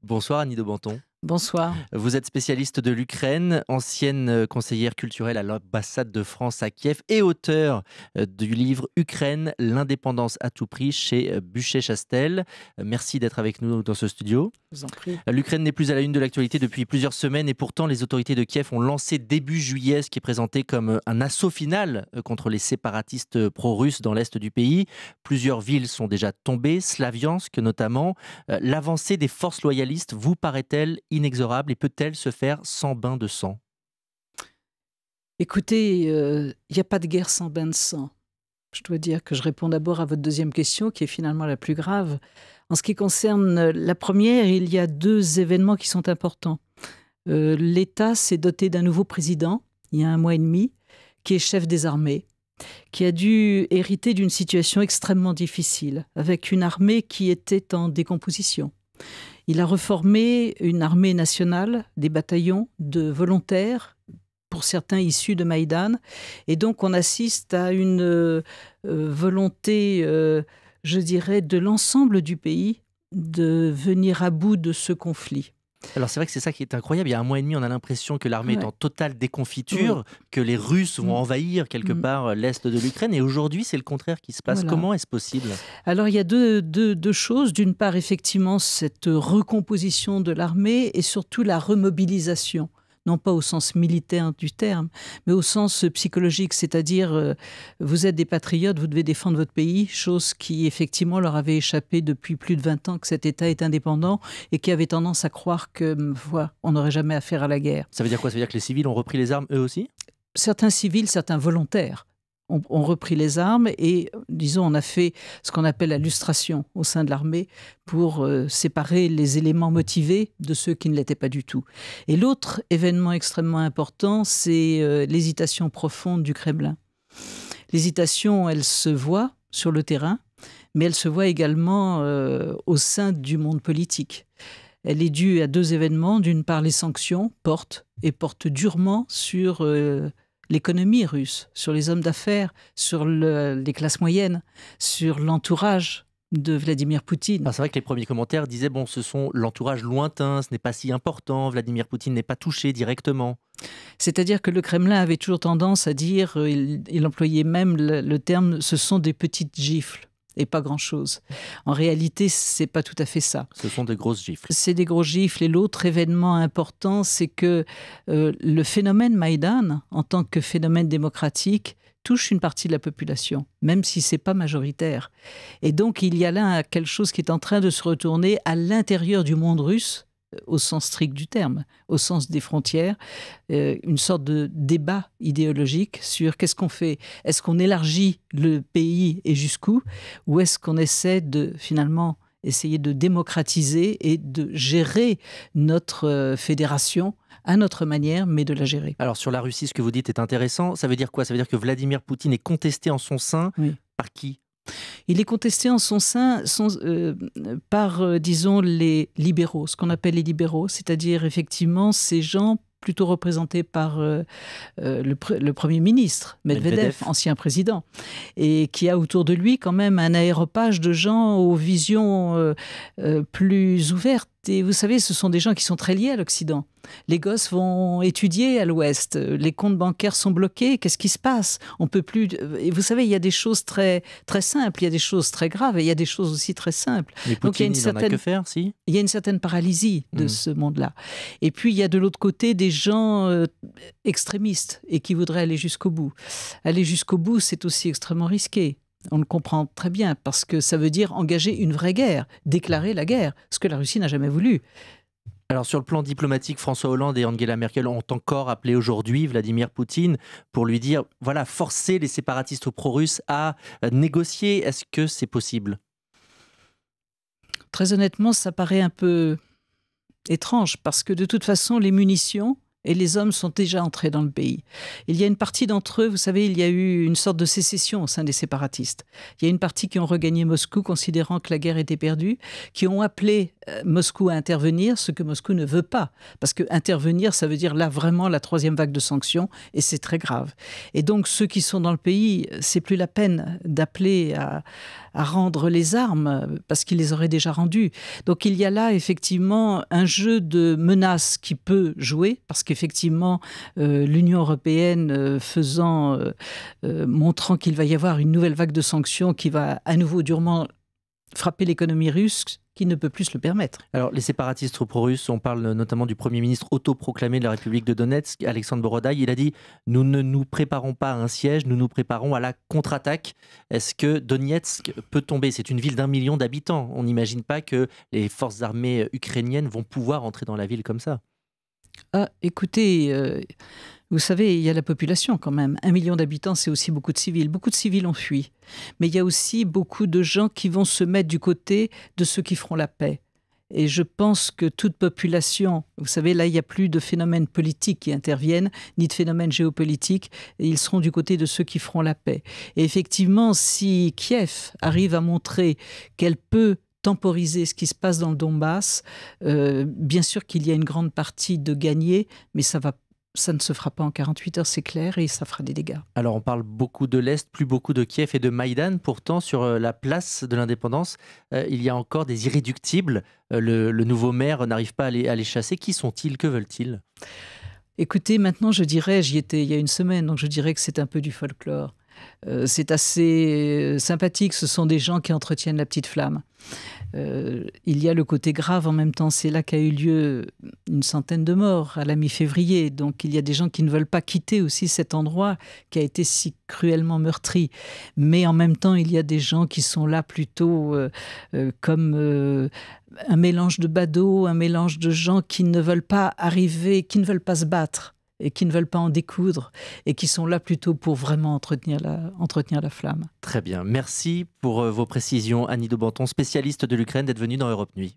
Bonsoir Annie de Banton. Bonsoir. Vous êtes spécialiste de l'Ukraine, ancienne conseillère culturelle à l'ambassade de France à Kiev et auteur du livre Ukraine, l'indépendance à tout prix chez Buchet-Chastel. Merci d'être avec nous dans ce studio. Je vous en prie. L'Ukraine n'est plus à la une de l'actualité depuis plusieurs semaines et pourtant les autorités de Kiev ont lancé début juillet ce qui est présenté comme un assaut final contre les séparatistes pro-russes dans l'est du pays. Plusieurs villes sont déjà tombées, Slaviansk notamment. L'avancée des forces loyalistes vous paraît-elle inexorable et peut-elle se faire sans bain de sang? Écoutez, il n'y a pas de guerre sans bain de sang. Je dois dire que je réponds d'abord à votre deuxième question, qui est finalement la plus grave. En ce qui concerne la première, il y a deux événements qui sont importants. L'État s'est doté d'un nouveau président, il y a 1 mois et demi, qui est chef des armées, qui a dû hériter d'une situation extrêmement difficile, avec une armée qui était en décomposition. Il a reformé une armée nationale, des bataillons de volontaires, pour certains issus de Maïdan. Et donc, on assiste à une volonté, je dirais, de l'ensemble du pays de venir à bout de ce conflit. Alors c'est vrai que c'est ça qui est incroyable. Il y a 1 mois et demi, on a l'impression que l'armée est en totale déconfiture, que les Russes vont envahir quelque part l'est de l'Ukraine. Et aujourd'hui, c'est le contraire qui se passe. Voilà. Comment est-ce possible? Alors il y a deux choses. D'une part, effectivement, cette recomposition de l'armée et surtout la remobilisation. Non pas au sens militaire du terme, mais au sens psychologique, c'est-à-dire vous êtes des patriotes, vous devez défendre votre pays, chose qui effectivement leur avait échappé depuis plus de 20 ans que cet État est indépendant et qui avait tendance à croire que voilà, on n'aurait jamais affaire à la guerre. Ça veut dire quoi? Ça veut dire que les civils ont repris les armes eux aussi? Certains civils, certains volontaires ont repris les armes et, disons, on a fait ce qu'on appelle la lustration au sein de l'armée pour séparer les éléments motivés de ceux qui ne l'étaient pas du tout. Et l'autre événement extrêmement important, c'est l'hésitation profonde du Kremlin. L'hésitation, elle se voit sur le terrain, mais elle se voit également au sein du monde politique. Elle est due à deux événements. D'une part, les sanctions portent durement sur l'économie russe, sur les hommes d'affaires, sur les classes moyennes, sur l'entourage de Vladimir Poutine. C'est vrai que les premiers commentaires disaient bon, ce sont l'entourage lointain, ce n'est pas si important, Vladimir Poutine n'est pas touché directement. C'est-à-dire que le Kremlin avait toujours tendance à dire, il employait même le terme, ce sont des petites gifles. Et pas grand-chose. En réalité, c'est pas tout à fait ça. Ce sont de grosses gifles. C'est des grosses gifles. Et l'autre événement important, c'est que le phénomène Maïdan, en tant que phénomène démocratique, touche une partie de la population, même si c'est pas majoritaire. Et donc, il y a là quelque chose qui est en train de se retourner à l'intérieur du monde russe, au sens strict du terme, au sens des frontières, une sorte de débat idéologique sur qu'est-ce qu'on fait. Est-ce qu'on élargit le pays et jusqu'où? Ou est-ce qu'on essaie de, finalement, essayer de démocratiser et de gérer notre fédération à notre manière, mais de la gérer? Alors sur la Russie, ce que vous dites est intéressant. Ça veut dire quoi? Ça veut dire que Vladimir Poutine est contesté en son sein par qui? Il est contesté en son sein par, disons, les libéraux, ce qu'on appelle les libéraux, c'est-à-dire effectivement ces gens plutôt représentés par le Premier ministre, Medvedev, ancien président, et qui a autour de lui quand même un aéropage de gens aux visions plus ouvertes. Et vous savez, ce sont des gens qui sont très liés à l'Occident. Les gosses vont étudier à l'Ouest, les comptes bancaires sont bloqués, qu'est-ce qui se passe? On peut plus. Et vous savez, il y a des choses très, très simples, il y a des choses très graves et il y a des choses aussi très simples. Mais Poutine, donc, il n'en a que faire, si? Il y a une certaine paralysie de ce monde-là. Et puis, il y a de l'autre côté des gens extrémistes et qui voudraient aller jusqu'au bout. Aller jusqu'au bout, c'est aussi extrêmement risqué. On le comprend très bien, parce que ça veut dire engager une vraie guerre, déclarer la guerre, ce que la Russie n'a jamais voulu. Alors sur le plan diplomatique, François Hollande et Angela Merkel ont encore appelé aujourd'hui Vladimir Poutine pour lui dire, voilà, forcer les séparatistes pro-russes à négocier. Est-ce que c'est possible? Très honnêtement, ça paraît un peu étrange, parce que de toute façon, les munitions et les hommes sont déjà entrés dans le pays. Il y a une partie d'entre eux, vous savez, il y a eu une sorte de sécession au sein des séparatistes. Il y a une partie qui ont regagné Moscou, considérant que la guerre était perdue, qui ont appelé Moscou à intervenir, ce que Moscou ne veut pas. Parce que intervenir, ça veut dire là vraiment la troisième vague de sanctions, et c'est très grave. Et donc ceux qui sont dans le pays, c'est plus la peine d'appeler à rendre les armes, parce qu'ils les auraient déjà rendues. Donc il y a là effectivement un jeu de menaces qui peut jouer, parce qu'effectivement l'Union européenne montrant qu'il va y avoir une nouvelle vague de sanctions qui va à nouveau durement frapper l'économie russe, qui ne peut plus se le permettre. Alors, les séparatistes pro-russes, on parle notamment du Premier ministre autoproclamé de la République de Donetsk, Alexandre Borodaï. Il a dit « Nous ne nous préparons pas à un siège, nous nous préparons à la contre-attaque ». Est-ce que Donetsk peut tomber? C'est une ville d'1 million d'habitants. On n'imagine pas que les forces armées ukrainiennes vont pouvoir entrer dans la ville comme ça. Ah, écoutez, vous savez, il y a la population quand même. 1 million d'habitants, c'est aussi beaucoup de civils. Beaucoup de civils ont fui. Mais il y a aussi beaucoup de gens qui vont se mettre du côté de ceux qui feront la paix. Et je pense que toute population, vous savez, là, il n'y a plus de phénomènes politiques qui interviennent, ni de phénomènes géopolitiques, et ils seront du côté de ceux qui feront la paix. Et effectivement, si Kiev arrive à montrer qu'elle peut temporiser ce qui se passe dans le Donbass, bien sûr qu'il y a une grande partie de gagner, mais ça ne se fera pas en 48 heures, c'est clair, et ça fera des dégâts. Alors on parle beaucoup de l'Est, plus beaucoup de Kiev et de Maïdan. Pourtant, sur la place de l'indépendance, il y a encore des irréductibles. Le nouveau maire n'arrive pas à les chasser. Qui sont-ils? Que veulent-ils? Écoutez, maintenant, je dirais, j'y étais il y a une semaine, donc je dirais que c'est un peu du folklore. C'est assez sympathique, ce sont des gens qui entretiennent la petite flamme. Il y a le côté grave en même temps, c'est là qu'a eu lieu une centaine de morts à la mi-février, donc il y a des gens qui ne veulent pas quitter aussi cet endroit qui a été si cruellement meurtri, mais en même temps il y a des gens qui sont là plutôt comme un mélange de badauds, un mélange de gens qui ne veulent pas arriver, qui ne veulent pas se battre et qui ne veulent pas en découdre, et qui sont là plutôt pour vraiment entretenir la flamme. Très bien. Merci pour vos précisions, Annie Daubenton, spécialiste de l'Ukraine, d'être venue dans Europe Nuit.